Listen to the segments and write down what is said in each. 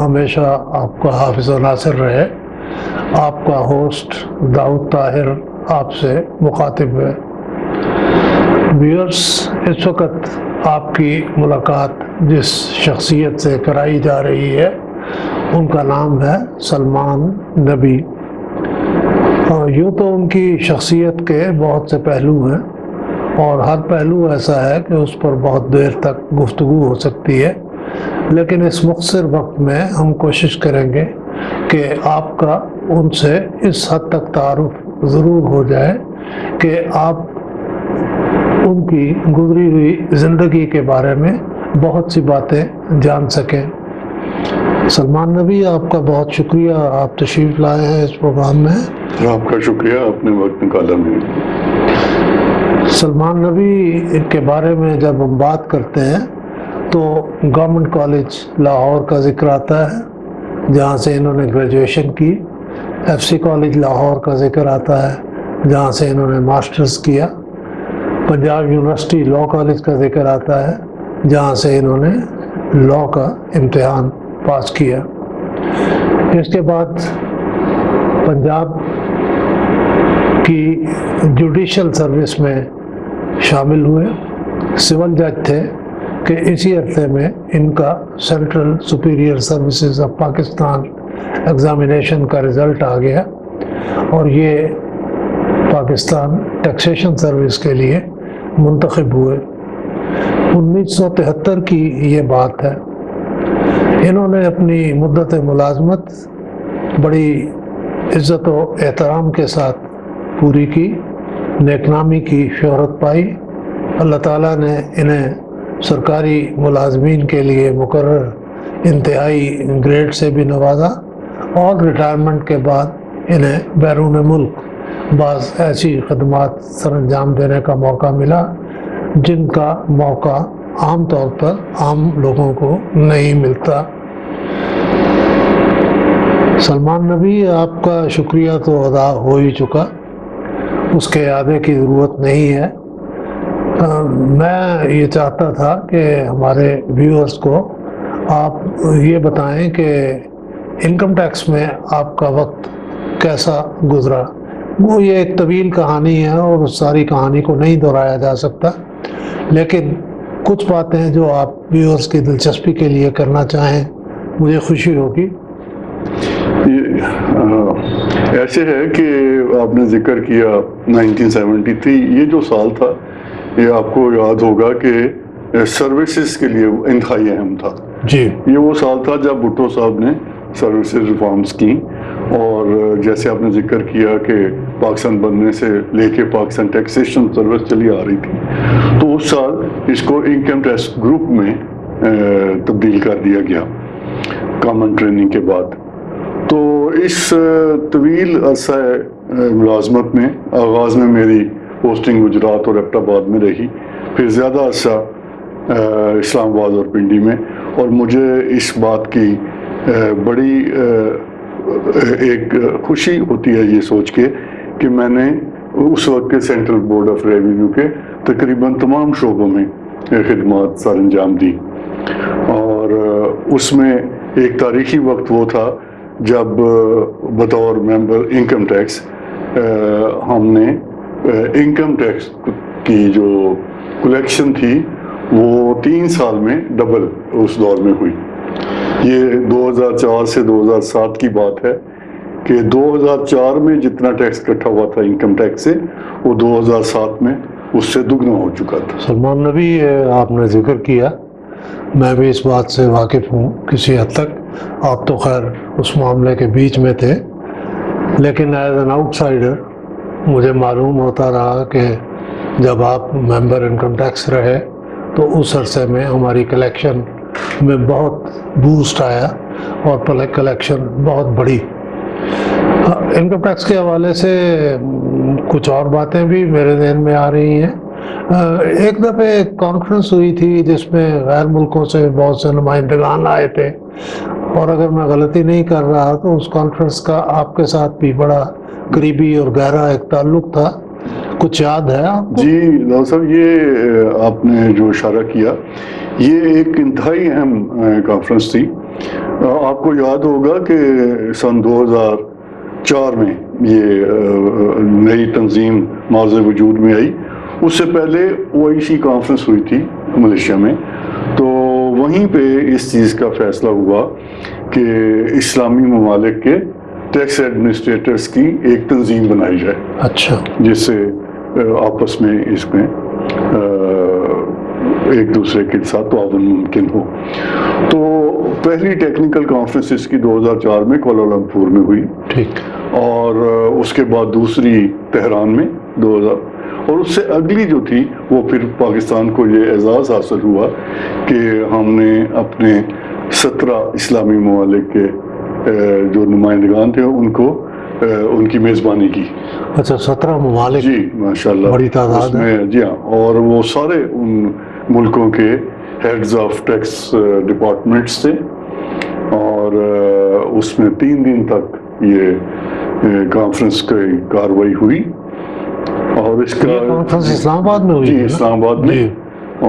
ہمیشہ آپ کا حافظ و ناصر رہے، آپ کا ہوسٹ داؤد طاہر آپ سے مخاطب ہے۔ ویورز، اس وقت آپ کی ملاقات جس شخصیت سے کرائی جا رہی ہے ان کا نام ہے سلمان نبی۔ یوں تو ان کی شخصیت کے بہت سے پہلو ہیں اور ہر پہلو ایسا ہے کہ اس پر بہت دیر تک گفتگو ہو سکتی ہے، لیکن اس مختصر وقت میں ہم کوشش کریں گے کہ آپ کا ان سے اس حد تک تعارف ضرور ہو جائے کہ آپ ان کی گزری ہوئی زندگی کے بارے میں بہت سی باتیں جان سکیں۔ سلمان نبی، آپ کا بہت شکریہ، آپ تشریف لائے ہیں اس پروگرام میں۔ آپ کا شکریہ، آپ نے وقت نکالا میرے۔ سلمان نبی کے بارے میں جب ہم بات کرتے ہیں تو گورنمنٹ کالج لاہور کا ذکر آتا ہے جہاں سے انہوں نے گریجویشن کی، ایف سی کالج لاہور کا ذکر آتا ہے جہاں سے انہوں نے ماسٹرز کیا، پنجاب یونیورسٹی لاء کالج کا ذکر آتا ہے جہاں سے انہوں نے لاء کا امتحان پاس کیا۔ اس کے بعد پنجاب کی جوڈیشل سروس میں شامل ہوئے، سول جج تھے کہ اسی عرصے میں ان کا central superior services of Pakistan examination کا رزلٹ آ گیا اور یہ پاکستان ٹیکسیشن سروس کے لیے منتخب ہوئے۔ 1973 کی یہ بات ہے۔ انہوں نے اپنی مدت ملازمت بڑی عزت و احترام کے ساتھ پوری کی، نیک نامی کی شہرت پائی۔ اللہ تعالیٰ نے انہیں سرکاری ملازمین کے لیے مقرر انتہائی گریڈ سے بھی نوازا اور ریٹائرمنٹ کے بعد انہیں بیرون ملک بعض ایسی خدمات سر انجام دینے کا موقع ملا جن کا موقع عام طور پر عام لوگوں کو نہیں ملتا۔ سلمان نبی، آپ کا شکریہ تو ادا ہو ہی چکا، اس کے اعادے کی ضرورت نہیں ہے۔ میں یہ چاہتا تھا کہ ہمارے ویورز کو آپ یہ بتائیں کہ انکم ٹیکس میں آپ کا وقت کیسا گزرا۔ وہ یہ ایک طویل کہانی ہے اور اس ساری کہانی کو نہیں دہرایا جا سکتا، لیکن کچھ باتیں جو آپ ویورز کی دلچسپی کے لیے کرنا چاہیں مجھے خوشی ہوگی۔ ایسے ہے کہ آپ نے ذکر کیا 1973، یہ جو سال تھا یہ آپ کو یاد ہوگا کہ سروسز کے لیے انتہائی اہم تھا۔ جی، یہ وہ سال تھا جب بھٹو صاحب نے سروسز ریفارمز کی، اور جیسے آپ نے ذکر کیا کہ پاکستان بننے سے لے کے پاکستان ٹیکسیشن سروس چلی آ رہی تھی، تو اس سال اس کو انکم ٹیکس گروپ میں تبدیل کر دیا گیا کامن ٹریننگ کے بعد۔ تو اس طویل عرصہ ملازمت میں آغاز میں میری پوسٹنگ گجرات اور ایبٹ آباد میں رہی، پھر زیادہ عرصہ اسلام آباد اور پنڈی میں، اور مجھے اس بات کی بڑی ایک خوشی ہوتی ہے یہ سوچ کے کہ میں نے اس وقت کے سینٹرل بورڈ آف ریونیو کے تقریباً تمام شعبوں میں خدمات سر انجام دی، اور اس میں ایک تاریخی وقت وہ تھا جب بطور ممبر انکم ٹیکس ہم نے انکم ٹیکس کی جو کلیکشن تھی وہ 3 سال میں ڈبل اس دور میں ہوئی۔ یہ 2004 سے 2007 کی بات ہے کہ 2004 میں جتنا ٹیکس اکٹھا ہوا تھا انکم ٹیکس سے، وہ 2007 میں اس سے دگنا ہو چکا تھا۔ سلمان نبی، آپ نے ذکر کیا، میں بھی اس بات سے واقف ہوں کسی حد تک، آپ تو خیر اس معاملے کے بیچ میں تھے، لیکن ایز این آؤٹ سائڈر مجھے معلوم ہوتا رہا کہ جب آپ ممبر انکم ٹیکس رہے تو اس عرصے میں ہماری کلیکشن میں بہت بوسٹ آیا اور کلیکشن بہت بڑی۔ انکم ٹیکس کے حوالے سے کچھ اور باتیں بھی میرے ذہن میں آ رہی ہیں۔ ایک دفعہ ایک کانفرنس ہوئی تھی جس میں غیر ملکوں سے بہت سے نمائندگان آئے تھے، اور اگر میں غلطی نہیں کر رہا تو اس کانفرنس کا آپ کے ساتھ بھی بڑا قریبی اور گہرا ایک تعلق تھا۔ کچھ یاد ہے آپ کو؟ جی ڈاکٹر صاحب، یہ آپ نے جو اشارہ کیا یہ ایک انتہائی اہم کانفرنس تھی. آپ کو یاد ہوگا کہ سن 2004 میں یہ نئی تنظیم معاذ وجود میں آئی. اس سے پہلے OIC کانفرنس ہوئی تھی ملیشیا میں، تو وہیں پہ اس چیز کا فیصلہ ہوا کہ اسلامی ممالک کے ٹیکس ایڈمنسٹریٹرز کی ایک تنظیم بنائی جائے. اچھا. جس سے آپس میں اس میں ایک دوسرے کے ساتھ تعاون ممکن ہو. تو پہلی ٹیکنیکل کانفرنس اس کی 2004 میں کوالالمپور میں ہوئی. ٹھیک. اور اس کے بعد دوسری تہران میں 2000، اور اس سے اگلی جو تھی وہ پھر پاکستان کو یہ اعزاز حاصل ہوا کہ ہم نے اپنے 17 اسلامی ممالک کے جو نمائندگان تھے ان کو ان کی میزبانی کی. اچھا، 17 ممالک. جی ماشاءاللہ، بڑی تعداد ہے. جی ہاں، اور وہ سارے ان ملکوں کے ہیڈز آف ٹیکس ڈپارٹمنٹس تھے. اور اس میں 3 دن تک یہ کانفرنس کی کاروائی ہوئی. اور اس کا کانفرنس اسلام آباد میں ہوئی؟ جی اسلام آباد میں.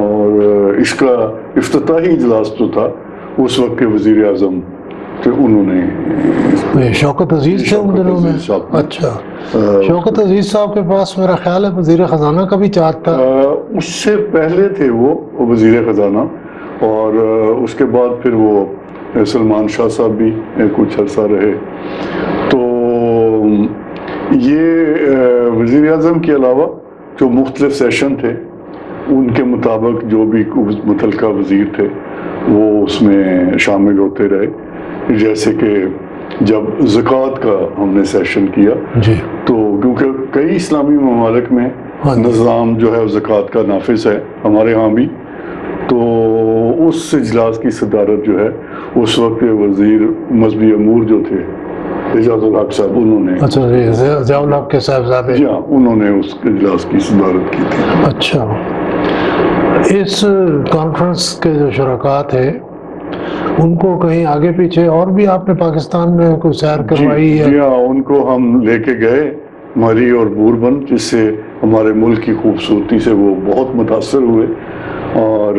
اور اس کا افتتاحی اجلاس جو تھا اس وقت کے وزیر اعظم تھے، انہوں نے شوکت عزیز تھے ان دنوں میں. اچھا، شوکت عزیز صاحب کے پاس میرا خیال ہے وزیر خزانہ کا بھی چارج تھا. اس سے پہلے تھے وہ وزیر خزانہ، اور اس کے بعد پھر وہ سلمان شاہ صاحب بھی کچھ عرصہ رہے. تو یہ وزیر اعظم کے علاوہ جو مختلف سیشن تھے ان کے مطابق جو بھی متعلقہ وزیر تھے وہ اس میں شامل ہوتے رہے. جیسے کہ جب زکوٰۃ کا ہم نے سیشن کیا جی، تو کیونکہ کئی اسلامی ممالک میں نظام جو ہے زکوٰۃ کا نافذ ہے، ہمارے ہاں بھی، تو اس اجلاس کی صدارت جو ہے اس وقت وزیر مذہبی امور جو تھے اعجاز الحق صاحب، انہوں نے. اچھا جی، ضیاء الحق کے صاحبزادے. جی ہاں، انہوں نے اس اجلاس کی صدارت کی تھی. اچھا، اس کانفرنس کے جو شرکاء تھے ان کو کہیں آگے پیچھے اور بھی آپ نے پاکستان میں کوئی سیر کروائی ہے؟ جی ہاں، ان کو ہم لے کے گئے مری اور بوربن، جس سے ہمارے ملک کی خوبصورتی سے وہ بہت متاثر ہوئے. اور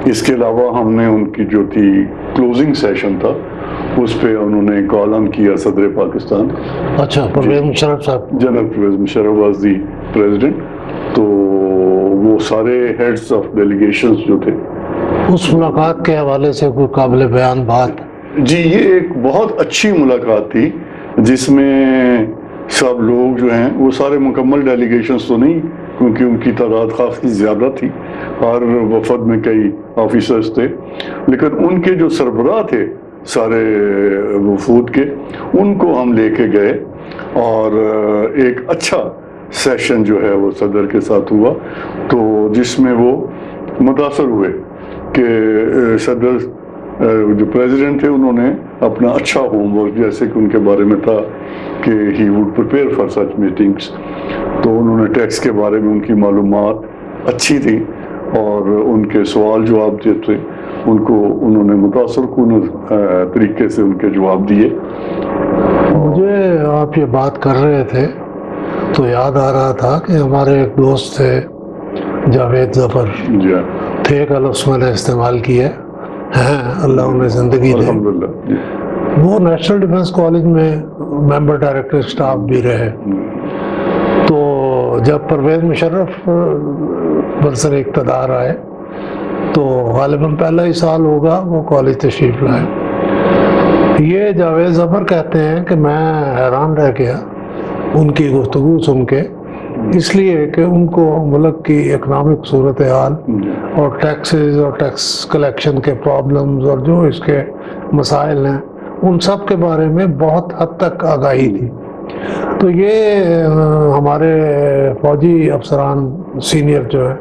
اس کے علاوہ ہم نے ان کی جو تھی کلوزنگ سیشن تھا اس پہ انہوں نے کالم کیا صدر پاکستان. اچھا، پرویز مشرف صاحب. General Pervez Musharraf was the president. تو وہ سارے ہیڈز آف ڈیلیگیشنز جو تھے، اس ملاقات کے حوالے سے کوئی قابل بیان بات؟ جی، یہ ایک بہت اچھی ملاقات تھی جس میں سب لوگ جو ہیں وہ سارے مکمل ڈیلیگیشنز تو نہیں، کیونکہ ان کی تعداد کافی زیادہ تھی، ہر وفد میں کئی آفیسرز تھے، لیکن ان کے جو سربراہ تھے سارے وفود کے، ان کو ہم لے کے گئے. اور ایک اچھا سیشن جو ہے وہ صدر کے ساتھ ہوا، تو جس میں وہ متاثر ہوئے کہ صدر جو پریزیڈنٹ تھے انہوں نے اپنا اچھا ہوم ورک، جیسے کہ ان کے بارے میں تھا کہ he would prepare for such meetings, تو انہوں نے ٹیکس کے بارے میں ان کی معلومات اچھی تھی اور ان کے سوال جواب جو تھے ان کو انہوں نے متاثر کن طریقے سے ان کے جواب دیے. مجھے آپ یہ بات کر رہے تھے تو یاد آ رہا تھا کہ ہمارے ایک دوست تھے جاوید ظفر، جی تھے کا لفظ میں نے استعمال کیا ہے، اللہ انہیں زندگی دے. الحمدللہ. جی، وہ نیشنل ڈیفنس کالج میں ممبر ڈائریکٹر اسٹاف بھی رہے. تو جب پرویز مشرف برسر اقتدار آئے تو غالباً پہلا ہی سال ہوگا وہ کالج تشریف لائے. یہ جاوید ظفر کہتے ہیں کہ میں حیران رہ گیا ان کی گفتگو سن کے، اس لیے کہ ان کو ملک کی اکنامک صورتحال اور ٹیکسز اور ٹیکس کلیکشن کے پرابلمز اور جو اس کے مسائل ہیں ان سب کے بارے میں بہت حد تک آگاہی تھی. تو یہ ہمارے فوجی افسران سینئر جو ہیں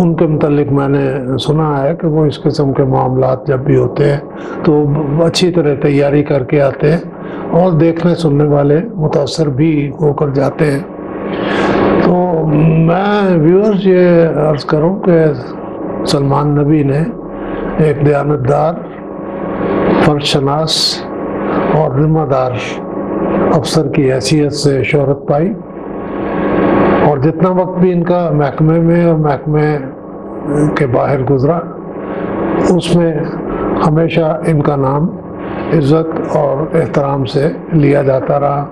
ان کے متعلق میں نے سنا ہے کہ وہ اس قسم کے معاملات جب بھی ہوتے ہیں تو اچھی طرح تیاری کر کے آتے ہیں اور دیکھنے سننے والے متاثر بھی ہو کر جاتے ہیں. تو میں ویورز یہ عرض کروں کہ سلمان نبی نے ایک دیانتدار، فرد شناس اور ذمہ دار افسر کی حیثیت سے شہرت پائی. جتنا وقت بھی ان کا محکمے میں اور محکمے کے باہر گزرا اس میں ہمیشہ ان کا نام عزت اور احترام سے لیا جاتا رہا.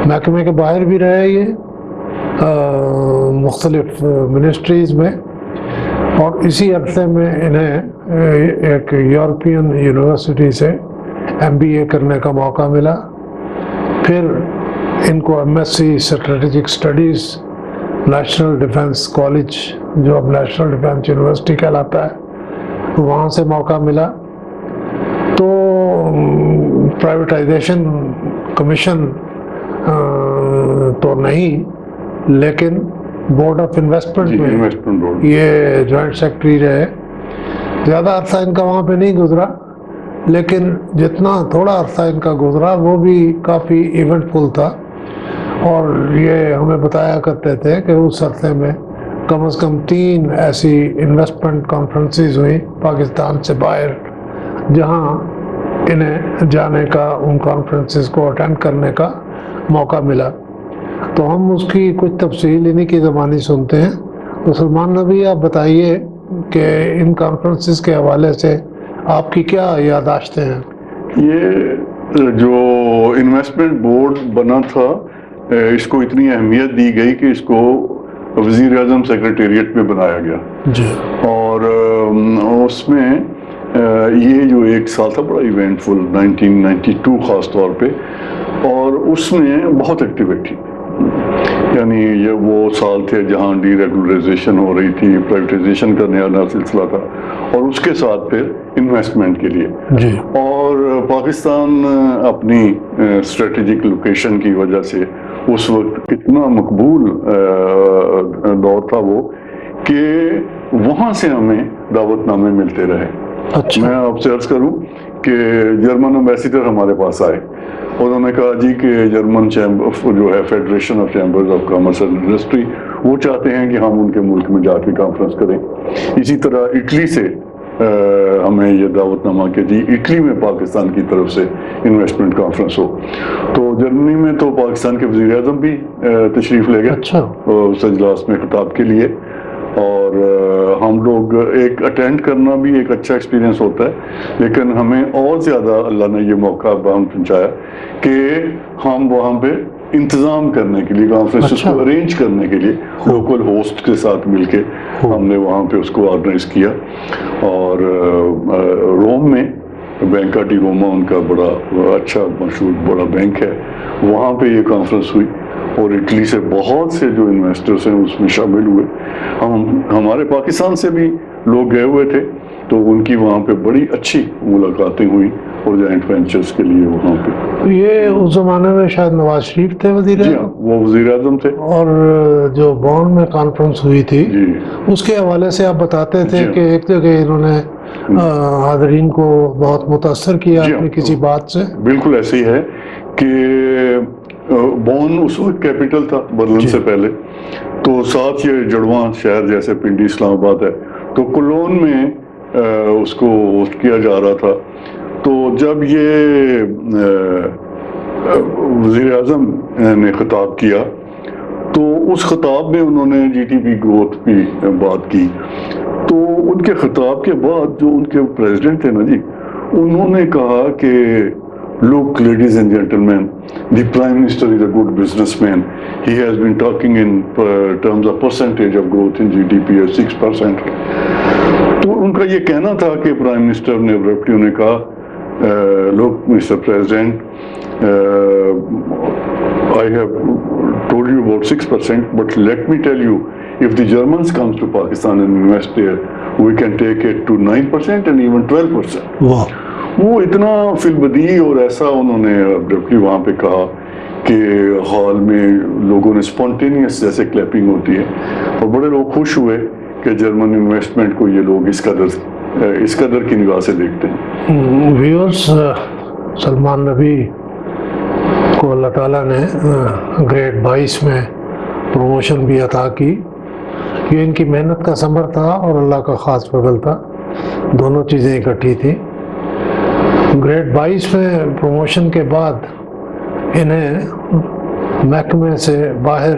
محکمے کے باہر بھی رہے یہ مختلف منسٹریز میں, اور اسی عرصے میں انہیں ایک یورپین یونیورسٹی سے MBA کرنے کا موقع ملا. پھر ان کو MSc strategic studies national defence college, جو اب نیشنل ڈیفنس یونیورسٹی کہلاتا ہے, وہاں سے موقع ملا. تو پرائیویٹائزیشن کمیشن تو نہیں, لیکن بورڈ آف انویسٹمنٹ میں یہ جوائنٹ سیکرٹری رہے. زیادہ عرصہ ان کا وہاں پہ نہیں گزرا, لیکن جتنا تھوڑا عرصہ ان کا گزرا وہ بھی کافی ایونٹ فل تھا. اور یہ ہمیں بتایا کرتے تھے کہ اس عرصے میں کم از کم 3 ایسی انویسٹمنٹ کانفرنسز ہوئی پاکستان سے باہر, جہاں انہیں جانے کا, ان کانفرنسز کو اٹینڈ کرنے کا موقع ملا. تو ہم اس کی کچھ تفصیل انہی کی زبانی سنتے ہیں. تو سلمان نبی, آپ بتائیے کہ ان کانفرنسز کے حوالے سے آپ کی کیا یادداشتیں ہیں؟ یہ جو انویسٹمنٹ بورڈ بنا تھا, اس کو اتنی اہمیت دی گئی کہ اس کو وزیر اعظم سیکریٹریٹ میں بنایا گیا جی. اور اس میں یہ جو 1 سال تھا بڑا ایونٹ فل 1992 خاص طور پہ, اور اس میں بہت ایکٹیویٹی, یعنی یہ وہ سال تھے جہاں ڈی ریگولرائزیشن ہو رہی تھی, پرائیویٹائزیشن کا نیا سلسلہ تھا, اور اس کے ساتھ پھر انویسٹمنٹ کے لیے. جی. اور پاکستان اپنی اسٹریٹجک لوکیشن کی وجہ سے اس وقت اتنا مقبول دور تھا وہ کہ وہاں سے ہمیں دعوت نامے ملتے رہے. اچھا. میں آپ سے عرض کروں کہ جرمن ایمبیسیڈر ہمارے پاس آئے, انہوں نے کہا جی کہ جرمن چیمبر جو ہے federation of chambers of commerce and industry, وہ چاہتے ہیں کہ ہم ان کے ملک میں جا کے کانفرنس کریں. اسی طرح اٹلی سے ہمیں یہ دعوت نامہ کہ جی اٹلی میں پاکستان کی طرف سے انویسٹمنٹ کانفرنس ہو. تو جرمنی میں تو پاکستان کے وزیر اعظم بھی تشریف لے گئے اس اجلاس میں خطاب کے لیے, اور ہم لوگ ایک اٹینڈ کرنا بھی ایک اچھا ایکسپیرینس ہوتا ہے. لیکن ہمیں اور زیادہ اللہ نے یہ موقع ہم پہنچایا کہ ہم وہاں پہ انتظام کرنے کے لیے, کانفرنس کو ارینج کرنے کے لیے لوکل ہوسٹ کے ساتھ مل کے ہم نے وہاں پہ اس کو آرگنائز کیا. اور روم میں بینکا ڈی روما ان کا بڑا اچھا مشہور بڑا بینک ہے, وہاں پہ یہ کانفرنس ہوئی, اور اٹلی سے بہت سے جو انویسٹرز ہیں اس میں شامل ہوئے. ہمارے پاکستان سے بھی لوگ گئے ہوئے تھے, تو ان کی وہاں پہ بڑی اچھی ملاقاتیں ہوئی, اور جوائنٹ وینچرز کے لیے وہاں پہ. یہ اس زمانے میں شاید نواز شریف تھے وزیر اعظم؟ جی ہاں, وہ وزیر اعظم تھے. اور جو بون میں کانفرنس ہوئی تھی جی, اس کے حوالے سے آپ بتاتے تھے کہ ایک جگہ انہوں نے حاضرین کو بہت متاثر کیا اپنی کسی بات سے. بالکل ایسے ہی ہے کہ بون اس وقت کیپٹل تھا برلن سے پہلے, تو ساتھ یہ جڑواں شہر جیسے پنڈی اسلام آباد ہے, تو کولون میں اس کو ہوسٹ کیا جا رہا تھا. تو جب یہ وزیر اعظم نے خطاب کیا تو اس خطاب میں انہوں نے GDP گروتھ کی بات کی. تو ان کے خطاب کے بعد جو ان کے پریزیڈنٹ تھے نا جی, انہوں نے کہا کہ look ladies and gentlemen, the prime minister is a good businessman. He has been talking in terms of percentage of growth in GDP at 6%. تو ان کا یہ کہنا تھا کہ پرائم منسٹر نے ابرپٹلی انہیں کہا look Mr. President, I have told you about 6%, but let me tell you, if the Germans comes to Pakistan and invest there, we can take it to 9% and even 12%. واہ. وہ اتنا فی البدیہی اور ایسا انہوں نے ابرپٹلی وہاں پہ کہا کہ ہال میں لوگوں نے اسپونٹینیس جیسے کلیپنگ ہوتی ہے, اور بڑے لوگ خوش ہوئے کہ جرمن انویسٹمنٹ کو یہ لوگ اس قدر کی نگاہ سے دیکھتے ہیں. ویورز, سلمان نبی کو اللہ تعالیٰ نے گریڈ 22 میں پروموشن بھی عطا کی. یہ ان کی محنت کا ثمر تھا اور اللہ کا خاص فضل تھا, دونوں چیزیں اکٹھی تھیں. گریڈ 22 میں پروموشن کے بعد انہیں محکمے سے باہر